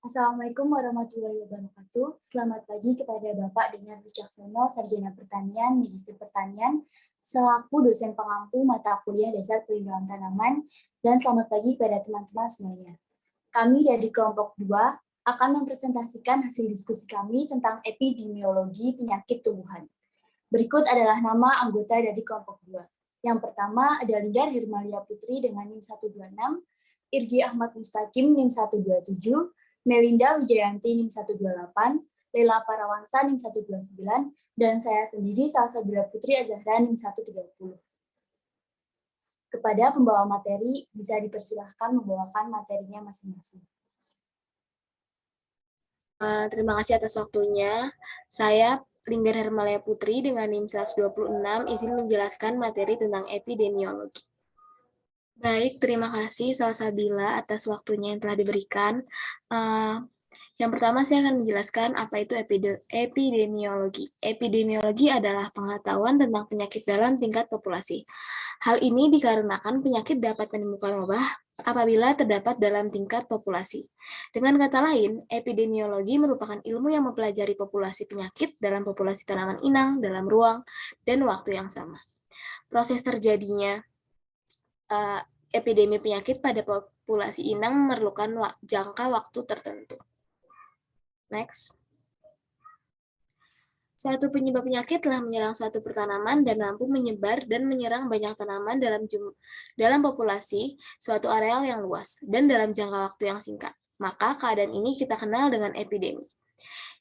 Assalamualaikum warahmatullahi wabarakatuh. Selamat pagi kepada Bapak Dengan Wicaksono, Sarjana Pertanian, Magister Pertanian, selaku dosen pengampu mata kuliah Dasar Perlindungan Tanaman, dan selamat pagi kepada teman-teman semuanya. Kami dari kelompok 2 akan mempresentasikan hasil diskusi kami tentang epidemiologi penyakit tumbuhan. Berikut adalah nama anggota dari kelompok 2. Yang pertama ada Linggar Hirmalia Putri dengan NIM 126, Irgi Ahmad Mustaqim NIM 127, Melinda Wijayanti NIM 128, Lela Parawansa NIM 129, dan saya sendiri Salsabila Putri Azahra NIM 130. Kepada pembawa materi, bisa dipersilahkan membawakan materinya masing-masing. Terima kasih atas waktunya. Saya Linggar Hermalia Putri dengan NIM 126 izin menjelaskan materi tentang epidemiologi. Baik, terima kasih Salsabila atas waktunya yang telah diberikan. Yang pertama saya akan menjelaskan apa itu epidemiologi. Epidemiologi adalah pengetahuan tentang penyakit dalam tingkat populasi. Hal ini dikarenakan penyakit dapat menimbulkan wabah apabila terdapat dalam tingkat populasi. Dengan kata lain, epidemiologi merupakan ilmu yang mempelajari populasi penyakit dalam populasi tanaman inang dalam ruang dan waktu yang sama. Proses terjadinya epidemi penyakit pada populasi inang memerlukan jangka waktu tertentu. Next. Suatu penyebab penyakit telah menyerang suatu pertanaman dan mampu menyebar dan menyerang banyak tanaman dalam populasi suatu areal yang luas dan dalam jangka waktu yang singkat. Maka keadaan ini kita kenal dengan epidemi.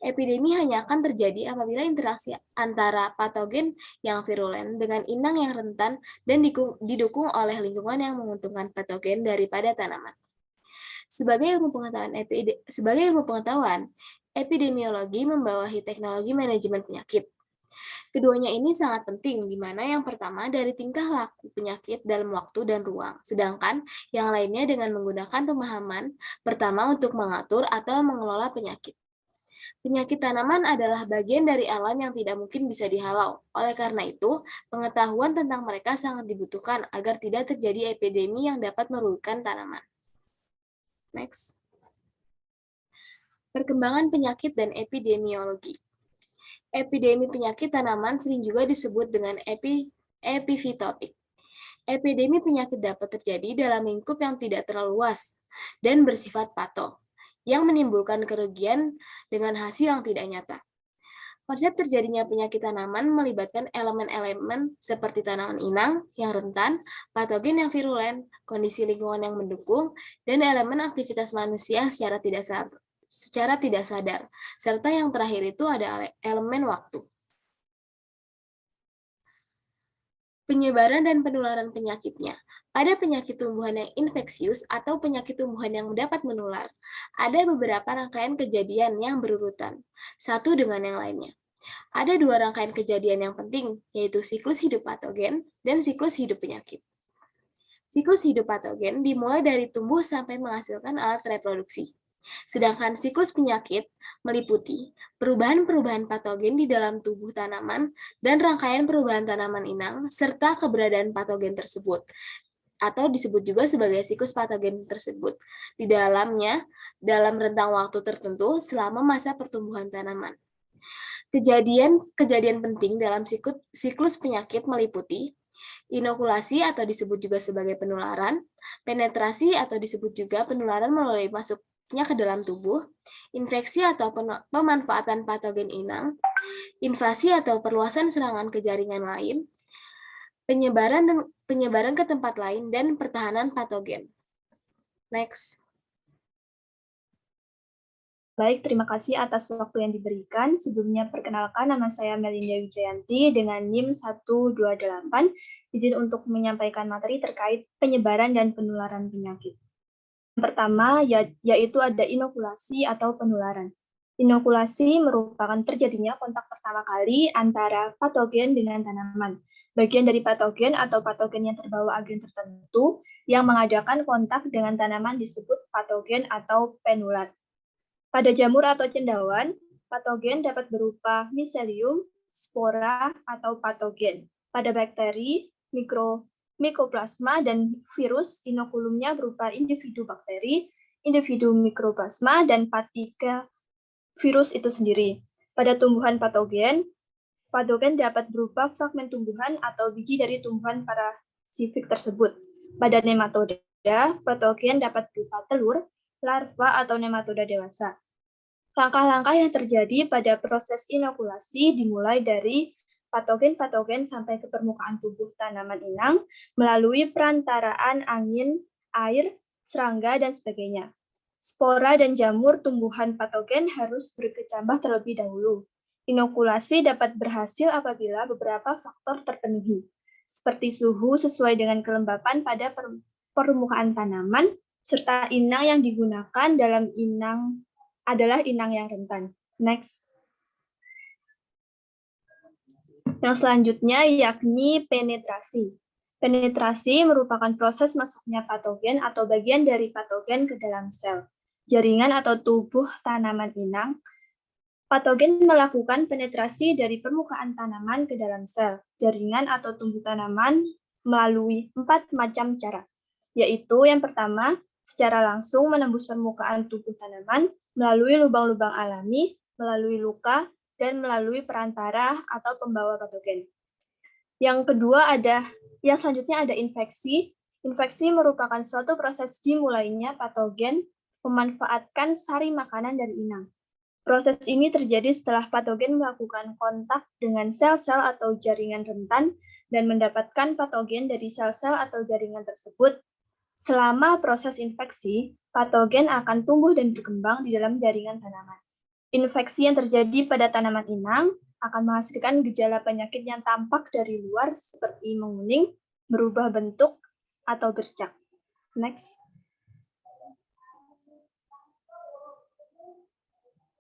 Epidemi hanya akan terjadi apabila interaksi antara patogen yang virulen dengan inang yang rentan dan didukung oleh lingkungan yang menguntungkan patogen daripada tanaman. Sebagai ilmu pengetahuan, epidemiologi membawahi teknologi manajemen penyakit. Keduanya ini sangat penting, di mana yang pertama dari tingkah laku penyakit dalam waktu dan ruang, sedangkan yang lainnya dengan menggunakan pemahaman pertama untuk mengatur atau mengelola penyakit. Penyakit tanaman adalah bagian dari alam yang tidak mungkin bisa dihalau. Oleh karena itu, pengetahuan tentang mereka sangat dibutuhkan agar tidak terjadi epidemi yang dapat merugikan tanaman. Next. Perkembangan penyakit dan epidemiologi. Epidemi penyakit tanaman sering juga disebut dengan epifitotik. Epidemi penyakit dapat terjadi dalam lingkup yang tidak terlalu luas dan bersifat pato, yang menimbulkan kerugian dengan hasil yang tidak nyata. Konsep terjadinya penyakit tanaman melibatkan elemen-elemen seperti tanaman inang yang rentan, patogen yang virulen, kondisi lingkungan yang mendukung, dan elemen aktivitas manusia secara tidak sadar, serta yang terakhir itu ada elemen waktu. Penyebaran dan penularan penyakitnya. Pada penyakit tumbuhan yang infeksius atau penyakit tumbuhan yang dapat menular, ada beberapa rangkaian kejadian yang berurutan, satu dengan yang lainnya. Ada dua rangkaian kejadian yang penting, yaitu siklus hidup patogen dan siklus hidup penyakit. Siklus hidup patogen dimulai dari tumbuh sampai menghasilkan alat reproduksi. Sedangkan siklus penyakit meliputi perubahan-perubahan patogen di dalam tubuh tanaman dan rangkaian perubahan tanaman inang, serta keberadaan patogen tersebut, atau disebut juga sebagai siklus patogen tersebut, di dalamnya dalam rentang waktu tertentu selama masa pertumbuhan tanaman. Kejadian penting dalam siklus penyakit meliputi inokulasi atau disebut juga sebagai penularan, penetrasi atau disebut juga penularan melalui masuknya ke dalam tubuh, infeksi atau pemanfaatan patogen inang, invasi atau perluasan serangan ke jaringan lain, penyebaran ke tempat lain, dan pertahanan patogen. Next. Baik, terima kasih atas waktu yang diberikan. Sebelumnya perkenalkan, nama saya Melinda Wijayanti dengan NIM 128. Izin untuk menyampaikan materi terkait penyebaran dan penularan penyakit. Yang pertama, yaitu ada inokulasi atau penularan. Inokulasi merupakan terjadinya kontak pertama kali antara patogen dengan tanaman. Bagian dari patogen atau patogen yang terbawa agen tertentu yang mengadakan kontak dengan tanaman disebut patogen atau penular. Pada jamur atau cendawan, patogen dapat berupa miselium, spora, atau patogen. Pada bakteri, mikoplasma, dan virus, inokulumnya berupa individu bakteri individu mikroplasma, dan partikel virus itu sendiri. Pada tumbuhan patogen dapat berupa fragmen tumbuhan atau biji dari tumbuhan parasitik tersebut. Pada nematoda, patogen dapat berupa telur, larva, atau nematoda dewasa. Langkah-langkah yang terjadi pada proses inokulasi dimulai dari patogen-patogen sampai ke permukaan tubuh tanaman inang melalui perantaraan angin, air, serangga, dan sebagainya. Spora dan jamur tumbuhan patogen harus berkecambah terlebih dahulu. Inokulasi dapat berhasil apabila beberapa faktor terpenuhi, seperti suhu sesuai dengan kelembapan pada permukaan tanaman, serta inang yang digunakan dalam inang adalah inang yang rentan. Next. Yang selanjutnya yakni penetrasi. Penetrasi merupakan proses masuknya patogen atau bagian dari patogen ke dalam sel, jaringan atau tubuh tanaman inang. Patogen melakukan penetrasi dari permukaan tanaman ke dalam sel, jaringan atau tubuh tanaman melalui 4 macam cara, yaitu yang pertama, secara langsung menembus permukaan tubuh tanaman, melalui lubang-lubang alami, melalui luka, dan melalui perantara atau pembawa patogen. Yang selanjutnya ada infeksi. Infeksi merupakan suatu proses dimulainya patogen memanfaatkan sari makanan dari inang. Proses ini terjadi setelah patogen melakukan kontak dengan sel-sel atau jaringan rentan dan mendapatkan patogen dari sel-sel atau jaringan tersebut. Selama proses infeksi, patogen akan tumbuh dan berkembang di dalam jaringan tanaman. Infeksi yang terjadi pada tanaman inang akan menghasilkan gejala penyakit yang tampak dari luar seperti menguning, berubah bentuk, atau bercak. Next.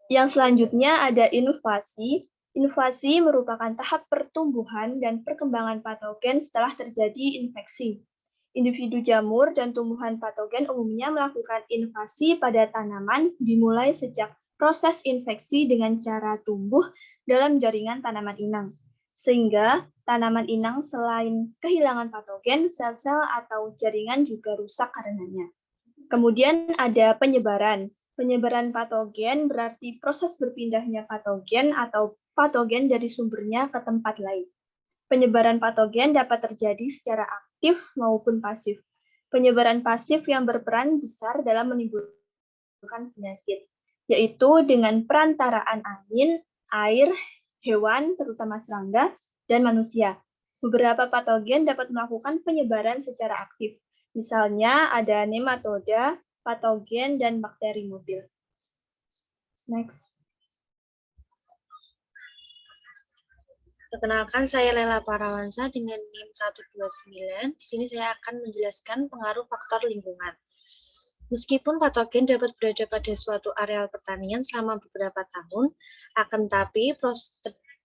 Yang selanjutnya ada inovasi. Inovasi merupakan tahap pertumbuhan dan perkembangan patogen setelah terjadi infeksi. Individu jamur dan tumbuhan patogen umumnya melakukan invasi pada tanaman dimulai sejak proses infeksi dengan cara tumbuh dalam jaringan tanaman inang. Sehingga tanaman inang selain kehilangan patogen, sel-sel atau jaringan juga rusak karenanya. Kemudian ada penyebaran. Penyebaran patogen berarti proses berpindahnya patogen atau patogen dari sumbernya ke tempat lain. Penyebaran patogen dapat terjadi secara aktif maupun pasif. Penyebaran pasif yang berperan besar dalam menimbulkan penyakit, yaitu dengan perantaraan angin, air, hewan, terutama serangga, dan manusia. Beberapa patogen dapat melakukan penyebaran secara aktif. Misalnya ada nematoda, patogen, dan bakteri motil. Next. Perkenalkan, saya Lela Parawansa dengan NIM 129. Di sini saya akan menjelaskan pengaruh faktor lingkungan. Meskipun patogen dapat berada pada suatu areal pertanian selama beberapa tahun,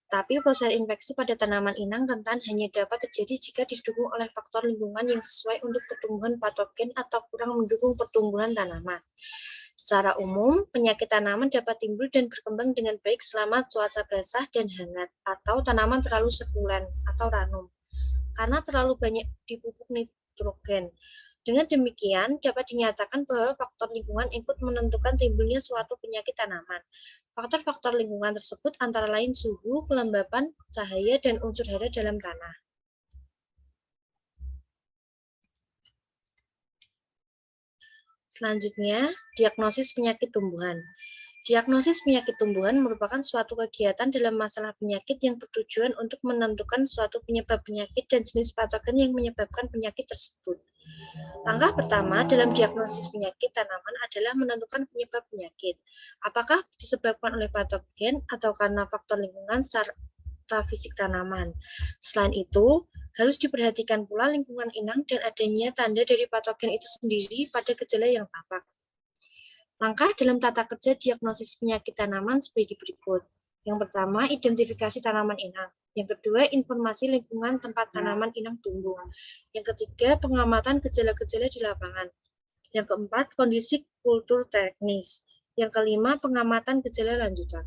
tapi proses infeksi pada tanaman inang rentan hanya dapat terjadi jika didukung oleh faktor lingkungan yang sesuai untuk pertumbuhan patogen atau kurang mendukung pertumbuhan tanaman. Secara umum, penyakit tanaman dapat timbul dan berkembang dengan baik selama cuaca basah dan hangat, atau tanaman terlalu sekulen atau ranum, karena terlalu banyak dipupuk nitrogen. Dengan demikian, dapat dinyatakan bahwa faktor lingkungan ikut menentukan timbulnya suatu penyakit tanaman. Faktor-faktor lingkungan tersebut antara lain suhu, kelembapan, cahaya, dan unsur hara dalam tanah. Selanjutnya, diagnosis penyakit tumbuhan. Diagnosis penyakit tumbuhan merupakan suatu kegiatan dalam masalah penyakit yang bertujuan untuk menentukan suatu penyebab penyakit dan jenis patogen yang menyebabkan penyakit tersebut. Langkah pertama dalam diagnosis penyakit tanaman adalah menentukan penyebab penyakit. Apakah disebabkan oleh patogen atau karena faktor lingkungan secara fisik tanaman. Selain itu, harus diperhatikan pula lingkungan inang dan adanya tanda dari patogen itu sendiri pada gejala yang tampak. Langkah dalam tata kerja diagnosis penyakit tanaman sebagai berikut. Yang pertama, identifikasi tanaman inang. Yang kedua, informasi lingkungan tempat tanaman inang tumbuh. Yang ketiga, pengamatan gejala-gejala di lapangan. Yang keempat, kondisi kultur teknis. Yang kelima, pengamatan gejala lanjutan.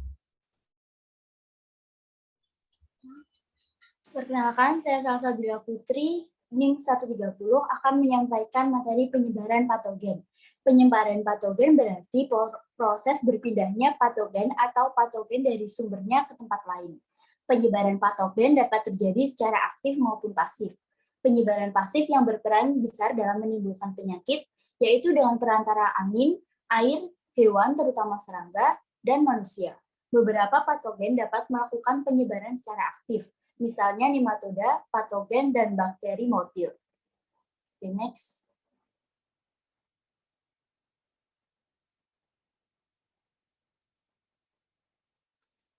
Perkenalkan, saya Salsabila Putri NIM 130 akan menyampaikan materi penyebaran patogen. Penyebaran patogen berarti proses berpindahnya patogen atau patogen dari sumbernya ke tempat lain. Penyebaran patogen dapat terjadi secara aktif maupun pasif. Penyebaran pasif yang berperan besar dalam menimbulkan penyakit, yaitu dengan perantara angin, air, hewan terutama serangga, dan manusia. Beberapa patogen dapat melakukan penyebaran secara aktif, misalnya nematoda, patogen, dan bakteri motil. Okay, next.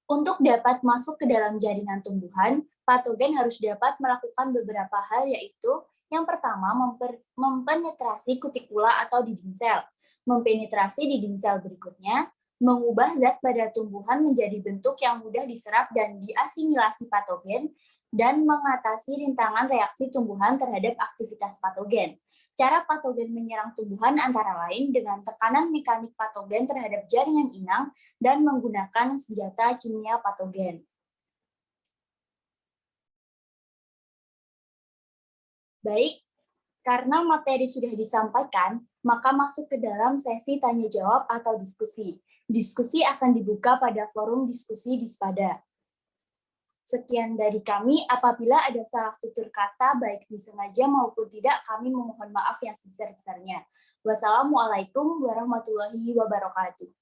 Untuk dapat masuk ke dalam jaringan tumbuhan, patogen harus dapat melakukan beberapa hal, yaitu yang pertama, mempenetrasi kutikula atau dinding sel, mempenetrasi dinding sel berikutnya, mengubah zat pada tumbuhan menjadi bentuk yang mudah diserap dan diasimilasi patogen, dan mengatasi rintangan reaksi tumbuhan terhadap aktivitas patogen. Cara patogen menyerang tumbuhan antara lain dengan tekanan mekanik patogen terhadap jaringan inang dan menggunakan senjata kimia patogen. Baik, karena materi sudah disampaikan, maka masuk ke dalam sesi tanya-jawab atau diskusi. Diskusi akan dibuka pada forum diskusi di Spada. Sekian dari kami, apabila ada salah tutur kata, baik disengaja maupun tidak, kami memohon maaf yang sebesar-besarnya. Wassalamualaikum warahmatullahi wabarakatuh.